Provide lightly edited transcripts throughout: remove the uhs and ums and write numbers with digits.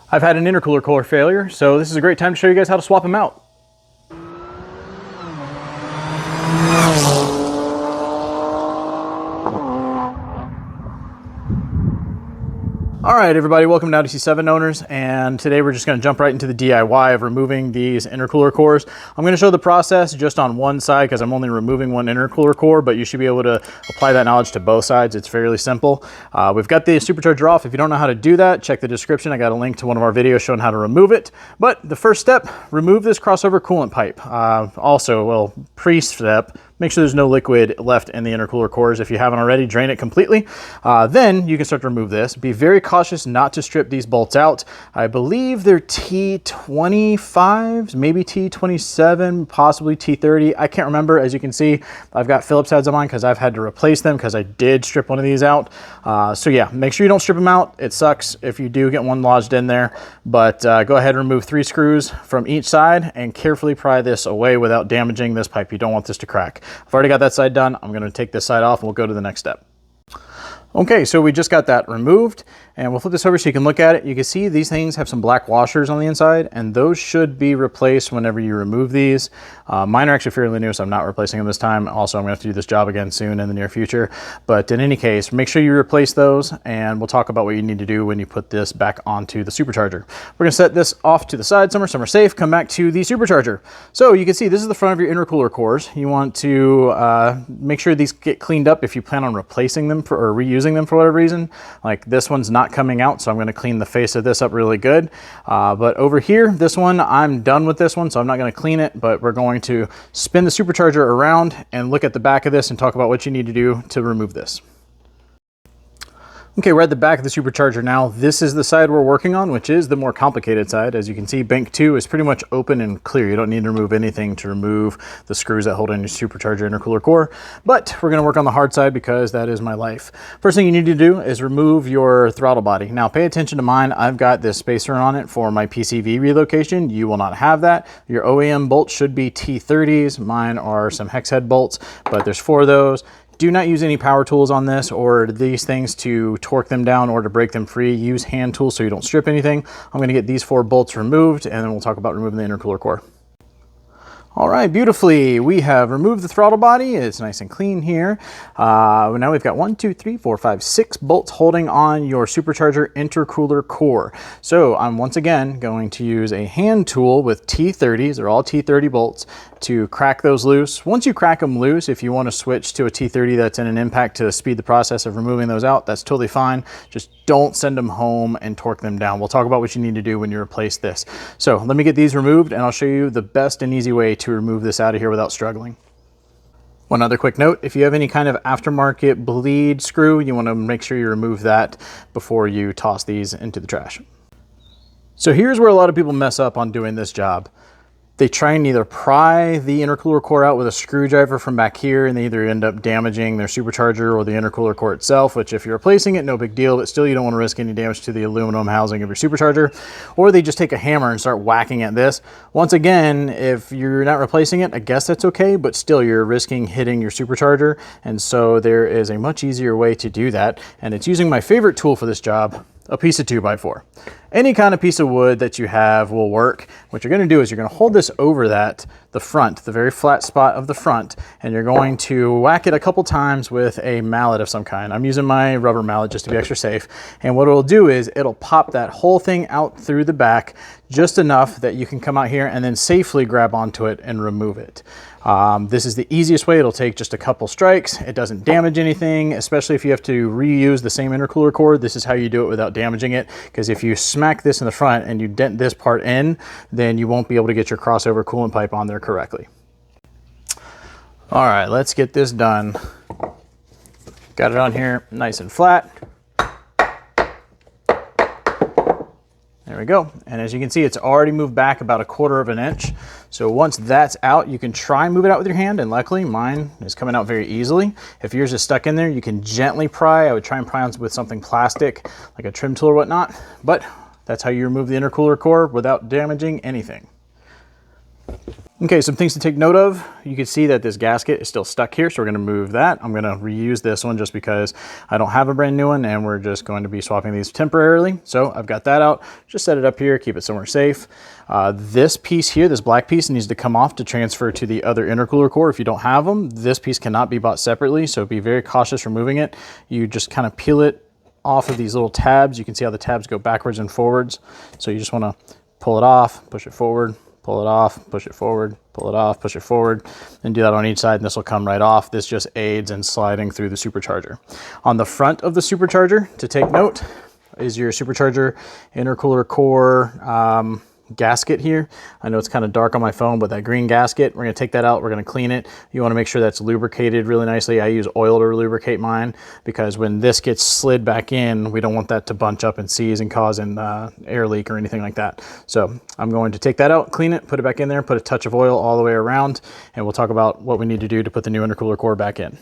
I've had an intercooler core failure, so this is a great time to show you guys how to swap them out. All right, everybody, welcome to Audi 3.0t owners, and today we're just going to jump right into the DIY of removing these intercooler cores. I'm going to show the process just on one side because I'm only removing one intercooler core, but you should be able to apply that knowledge to both sides. It's fairly simple. We've got the supercharger off. If you don't know how to do that, check the description. I got a link to one of our videos showing how to remove it. But the first step, remove this crossover coolant pipe. Pre-step, make sure there's no liquid left in the intercooler cores. If you haven't already, drain it completely. Then you can start to remove this. Be very cautious not to strip these bolts out. I believe they're T25s, maybe T27, possibly T30. I can't remember. As you can see, I've got Phillips heads on mine because I've had to replace them because I did strip one of these out. So yeah, make sure you don't strip them out. It sucks if you do get one lodged in there, but go ahead and remove 3 screws from each side and carefully pry this away without damaging this pipe. You don't want this to crack. I've already got that side done. I'm going to take this side off and we'll go to the next step. Okay, so we just got that removed, and we'll flip this over so you can look at it. You can see these things have some black washers on the inside, and those should be replaced whenever you remove these. Mine are actually fairly new, so I'm not replacing them this time. Also, I'm going to have to do this job again soon in the near future. But in any case, make sure you replace those, and we'll talk about what you need to do when you put this back onto the supercharger. We're going to set this off to the side somewhere safe, come back to the supercharger. So you can see this is the front of your intercooler cores. You want to make sure these get cleaned up if you plan on replacing them or reusing them for whatever reason. Like this one's not coming out, so I'm going to clean the face of this up really good. But over here, this one, I'm done with this one, so I'm not going to clean it, but we're going to spin the supercharger around and look at the back of this and talk about what you need to do to remove this. Okay, we're at the back of the supercharger now. This is the side we're working on, which is the more complicated side. As you can see, bank 2 is pretty much open and clear. You don't need to remove anything to remove the screws that hold in your supercharger intercooler core, but we're gonna work on the hard side because that is my life. First thing you need to do is remove your throttle body. Now pay attention to mine. I've got this spacer on it for my PCV relocation. You will not have that. Your OEM bolts should be T30s. Mine are some hex head bolts, but there's 4 of those. Do not use any power tools on this or these things to torque them down or to break them free. Use hand tools so you don't strip anything. I'm going to get these 4 bolts removed, and then we'll talk about removing the intercooler core. All right, beautifully. We have removed the throttle body. It's nice and clean here. Now we've got 6 bolts holding on your supercharger intercooler core. So I'm once again going to use a hand tool with T30s. They're all T30 bolts to crack those loose. Once you crack them loose, if you want to switch to a T30 that's in an impact to speed the process of removing those out, that's totally fine. Just don't send them home and torque them down. We'll talk about what you need to do when you replace this. So let me get these removed and I'll show you the best and easy way to remove this out of here without struggling. One other quick note, if you have any kind of aftermarket bleed screw, you want to make sure you remove that before you toss these into the trash. So here's where a lot of people mess up on doing this job. They try and either pry the intercooler core out with a screwdriver from back here, and they either end up damaging their supercharger or the intercooler core itself, which if you're replacing it, no big deal, but still you don't want to risk any damage to the aluminum housing of your supercharger. Or they just take a hammer and start whacking at this. Once again, if you're not replacing it, I guess that's okay, but still you're risking hitting your supercharger. And so there is a much easier way to do that. And it's using my favorite tool for this job, a piece of 2x4. Any kind of piece of wood that you have will work. What you're going to do is you're going to hold this over the front, the very flat spot of the front, and you're going to whack it a couple times with a mallet of some kind. I'm using my rubber mallet just to be extra safe. And what it'll do is it'll pop that whole thing out through the back just enough that you can come out here and then safely grab onto it and remove it. This is the easiest way. It'll take just a couple strikes. It doesn't damage anything, especially if you have to reuse the same intercooler core. This is how you do it without damaging it, because if you smack this in the front and you dent this part in, then you won't be able to get your crossover coolant pipe on there correctly. All right, let's get this done. Got it on here nice and flat. There we go. And as you can see, it's already moved back about 1/4 inch. So once that's out, you can try and move it out with your hand. And luckily mine is coming out very easily. If yours is stuck in there, you can gently pry. I would try and pry on with something plastic, like a trim tool or whatnot. But that's how you remove the intercooler core without damaging anything. Okay, some things to take note of. You can see that this gasket is still stuck here, so we're gonna move that. I'm gonna reuse this one just because I don't have a brand new one and we're just going to be swapping these temporarily. So I've got that out. Just set it up here, keep it somewhere safe. This piece here, this black piece, needs to come off to transfer to the other intercooler core if you don't have them. This piece cannot be bought separately, so be very cautious removing it. You just kind of peel it off of these little tabs. You can see how the tabs go backwards and forwards. So you just wanna pull it off, push it forward, pull it off, push it forward, pull it off, push it forward, and do that on each side, and this will come right off. This just aids in sliding through the supercharger. On the front of the supercharger, to take note, is your supercharger intercooler core gasket here. I know it's kind of dark on my phone, but that green gasket, we're gonna take that out, we're gonna clean it. You wanna make sure that's lubricated really nicely. I use oil to lubricate mine because when this gets slid back in, we don't want that to bunch up and seize and cause an air leak or anything like that. So I'm going to take that out, clean it, put it back in there, put a touch of oil all the way around, and we'll talk about what we need to do to put the new intercooler core back in.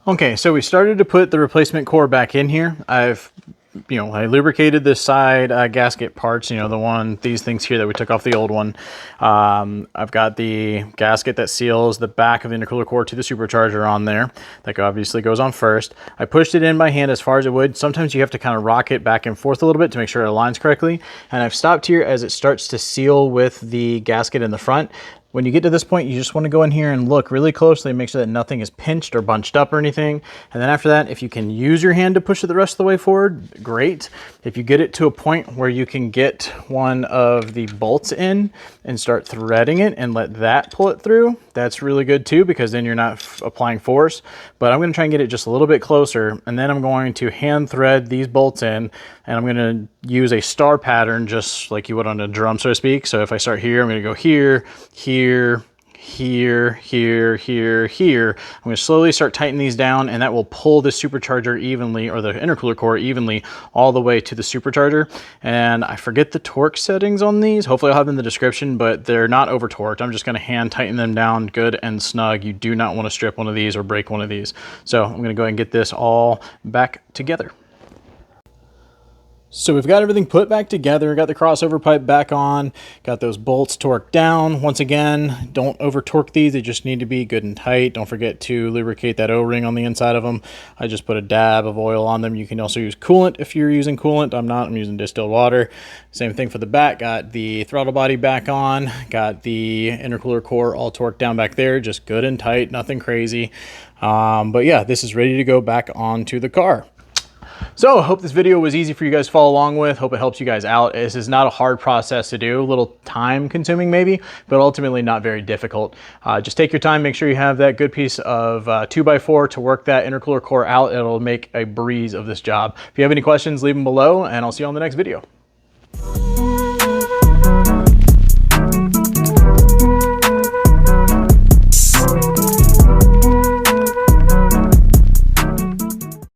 Okay, so we started to put the replacement core back in here. I lubricated the side gasket parts, these things here that we took off the old one. I've got the gasket that seals the back of the intercooler core to the supercharger on there. That obviously goes on first. I pushed it in by hand as far as it would. Sometimes you have to kind of rock it back and forth a little bit to make sure it aligns correctly. And I've stopped here as it starts to seal with the gasket in the front. When you get to this point, you just want to go in here and look really closely and make sure that nothing is pinched or bunched up or anything. And then after that, if you can use your hand to push it the rest of the way forward, great. If you get it to a point where you can get one of the bolts in and start threading it and let that pull it through, that's really good too, because then you're not applying force. But I'm going to try and get it just a little bit closer, and then I'm going to hand thread these bolts in, and I'm going to use a star pattern just like you would on a drum, so to speak. So if I start here, I'm going to go here, here, here, here, here, here. I'm going to slowly start tightening these down, and that will pull the supercharger evenly, or the intercooler core evenly, all the way to the supercharger. And I forget the torque settings on these. Hopefully I'll have them in the description, but they're not over torqued. I'm just going to hand tighten them down good and snug. You do not want to strip one of these or break one of these. So I'm going to go ahead and get this all back together. So we've got everything put back together, got the crossover pipe back on, got those bolts torqued down. Once again, don't over torque these, they just need to be good and tight. Don't forget to lubricate that O-ring on the inside of them. I just put a dab of oil on them. You can also use coolant if you're using coolant. I'm not, I'm using distilled water. Same thing for the back, got the throttle body back on, got the intercooler core all torqued down back there, just good and tight, nothing crazy. But yeah, this is ready to go back onto the car. So I hope this video was easy for you guys to follow along with. Hope it helps you guys out. This is not a hard process to do, a little time consuming maybe, but ultimately not very difficult. Just take your time, make sure you have that good piece of 2x4 to work that intercooler core out. It'll make a breeze of this job. If you have any questions, leave them below, and I'll see you on the next video.